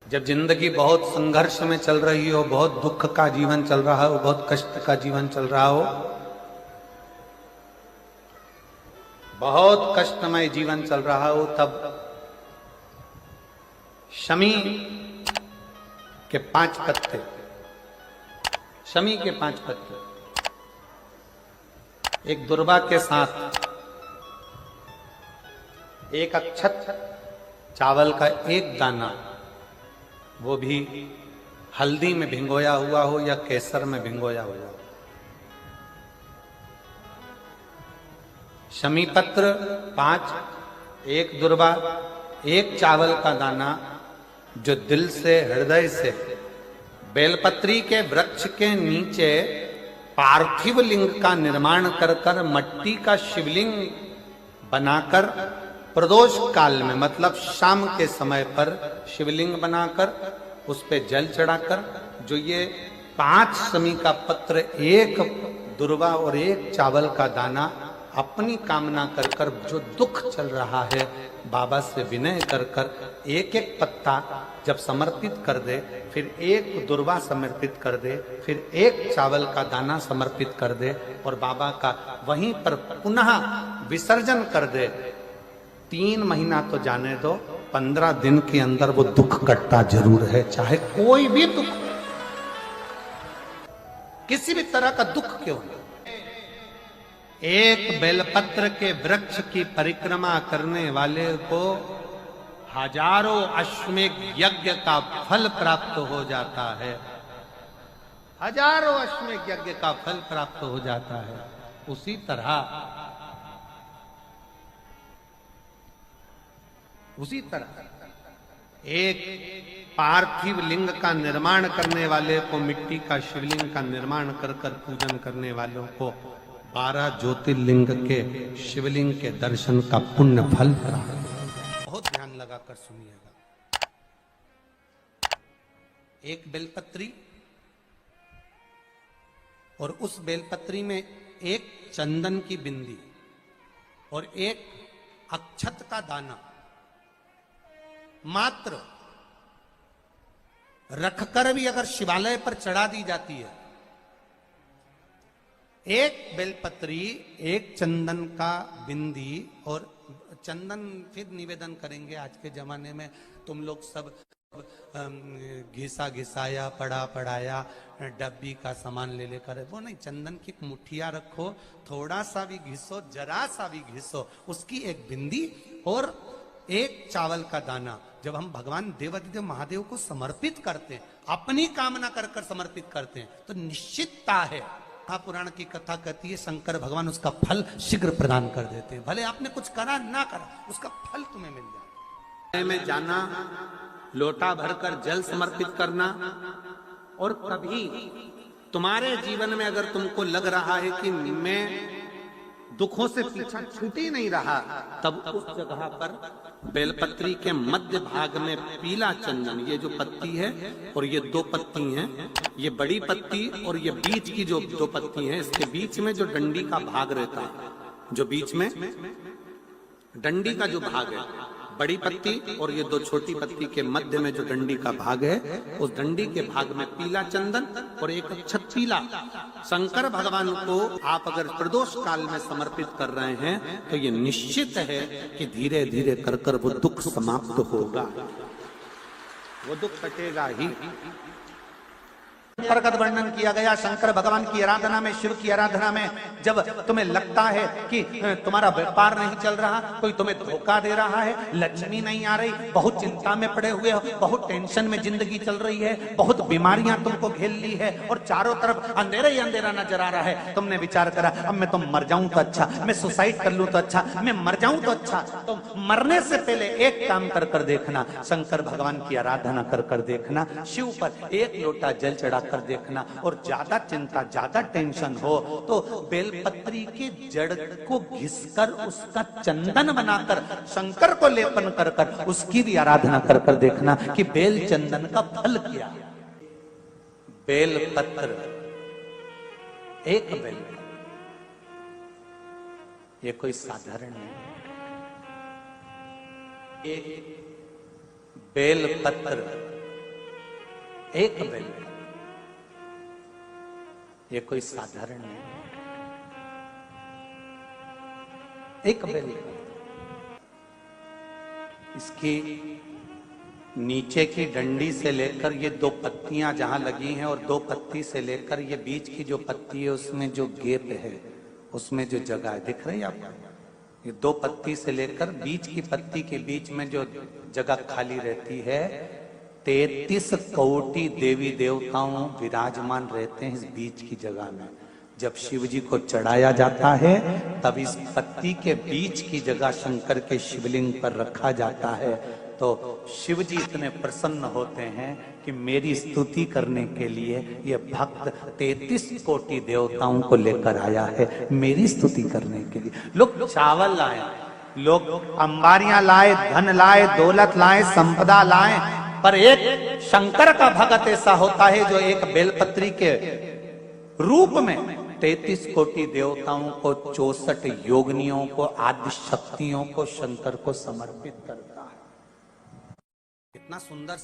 जब जिंदगी बहुत संघर्ष में चल रही हो, बहुत दुख का जीवन चल रहा हो, बहुत कष्ट का जीवन चल रहा हो, बहुत कष्टमय जीवन चल रहा हो, तब शमी के 5 पत्ते, शमी के 5 पत्ते एक दुर्वा के साथ एक अक्षत चावल का एक दाना, वो भी हल्दी में भिंगोया हुआ हो या केसर में भिंगोया हुआ हो, शमी पत्र 5, एक दुर्वा, एक चावल का दाना, जो दिल से हृदय से बेलपत्री के वृक्ष के नीचे पार्थिव लिंग का निर्माण कर कर मट्टी का शिवलिंग बनाकर प्रदोष काल में, मतलब शाम के समय पर शिवलिंग बनाकर उस पे जल चढ़ाकर, जो ये 5 शमी का पत्र, एक दुर्वा और एक चावल का दाना, अपनी कामना कर कर, जो दुख चल रहा है बाबा से विनय कर कर एक एक पत्ता जब समर्पित कर दे, फिर एक दुर्वा समर्पित कर दे, फिर एक चावल का दाना समर्पित कर दे और बाबा का वहीं पर पुनः विसर्जन कर दे, 3 महीना तो जाने दो, 15 दिन के अंदर वो दुख कटता जरूर है, चाहे कोई भी दुख, किसी भी तरह का दुख क्यों न। एक बेलपत्र के वृक्ष की परिक्रमा करने वाले को हजारों अश्वमेध यज्ञ का फल प्राप्त हो जाता है, हजारों अश्वमेध यज्ञ का फल प्राप्त हो जाता है। उसी तरह एक पार्थिव लिंग का निर्माण करने वाले को, मिट्टी का शिवलिंग का निर्माण कर कर पूजन करने वालों को 12 ज्योतिर्लिंग के शिवलिंग के दर्शन का पुण्य फल प्राप्त। बहुत ध्यान लगाकर सुनिएगा। एक बेलपत्री और उस बेलपत्री में एक चंदन की बिंदी और एक अक्षत का दाना मात्र रखकर भी अगर शिवालय पर चढ़ा दी जाती है, एक बेलपत्री, एक चंदन का बिंदी, और चंदन फिर निवेदन करेंगे। आज के जमाने में तुम लोग सब घिसा घिसाया, पड़ा पड़ाया, डब्बी का सामान ले लेकर, वो नहीं, चंदन की मुठिया रखो, थोड़ा सा भी घिसो, जरा सा भी घिसो, उसकी एक बिंदी और एक चावल का दाना, जब हम भगवान देवादिदेव महादेव को समर्पित करते हैं, अपनी कामना कर कर समर्पित करते हैं, तो निश्चितता है, पुराण की कथा कहती है, शंकर भगवान उसका फल शीघ्र प्रदान कर देते हैं। भले आपने कुछ करा ना करा, उसका फल तुम्हें मिल जाए। में जाना, लोटा भरकर जल समर्पित करना, और कभी तुम्हारे जीवन में अगर तुमको लग रहा है कि मैं दुखों से पीछा छूट ही नहीं रहा, तब उस जगह पर बेलपत्री के मध्य भाग में पीला चंदन, ये जो पत्ती है और ये 2 पत्ती हैं, ये बड़ी पत्ती और ये बीच की जो 2 पत्ती हैं, इसके बीच में जो डंडी का भाग रहता है, जो बीच में डंडी का जो भाग है, बड़ी पत्ती और ये 2 छोटी पत्ती के मध्य में जो डंडी का भाग है, उस डंडी के भाग में पीला चंदन और एक अक्षत पीला, शंकर भगवान को आप अगर प्रदोष काल में समर्पित कर रहे हैं, तो ये निश्चित है कि धीरे धीरे कर कर वो दुख समाप्त होगा, वो दुख कटेगा ही। प्रकट वर्णन किया गया शंकर भगवान की आराधना में, शिव की आराधना में, जब तुम्हें लगता है कि तुम्हारा व्यापार नहीं चल रहा, कोई तुम्हें धोखा दे रहा है, लक्ष्मी नहीं आ रही, बहुत चिंता में पड़े हुए हो, बहुत टेंशन में जिंदगी चल रही है, बहुत बीमारियां तुमको घेर ली है और चारों तरफ अंधेरा ही अंधेरा नजर आ रहा है, तुमने विचार करा अब मैं तो मर जाऊं तो अच्छा, मैं सुसाइड कर लूं तो अच्छा, मैं मर जाऊं तो अच्छा, तो मरने से पहले एक काम कर कर देखना, शंकर भगवान की आराधना कर कर देखना, शिव पर एक लोटा जल चढ़ा कर देखना, और ज्यादा चिंता, ज्यादा टेंशन हो तो बेलपत्री के जड़ को घिसकर उसका चंदन बनाकर शंकर को लेपन कर कर उसकी भी आराधना कर कर देखना कि बेल चंदन का फल क्या। बेलपत्र, एक बेल, ये कोई साधारण नहीं, एक बेलपत्र एक बेल, ये कोई साधारण नहीं, एक बेल। इसकी नीचे की डंडी से लेकर ये दो पत्तियां जहां लगी हैं और दो पत्ती से लेकर ये बीच की जो पत्ती है उसमें जो गैप है, उसमें जो जगह है, दिख रही है आपको? ये दो पत्ती से लेकर बीच की पत्ती के बीच में जो जगह खाली रहती है, 33 कोटि देवी देवताओं विराजमान रहते हैं इस बीच की जगह में। जब शिव जी को चढ़ाया जाता है तब इस पत्ती के बीच की जगह शंकर के शिवलिंग पर रखा जाता है, तो शिव जी इतने प्रसन्न होते हैं कि मेरी स्तुति करने के लिए ये भक्त 33 कोटि देवताओं को लेकर आया है, मेरी स्तुति करने के लिए। लोग चावल लाए, लोग अंबारियां लाए, धन लाए, दौलत लाए, संपदा लाए, पर एक शंकर का भक्त ऐसा होता है जो एक बेलपत्री के रूप में 33 कोटि देवताओं को, 64 योगिनियों को, आदि शक्तियों को शंकर को समर्पित करता है। कितना सुंदर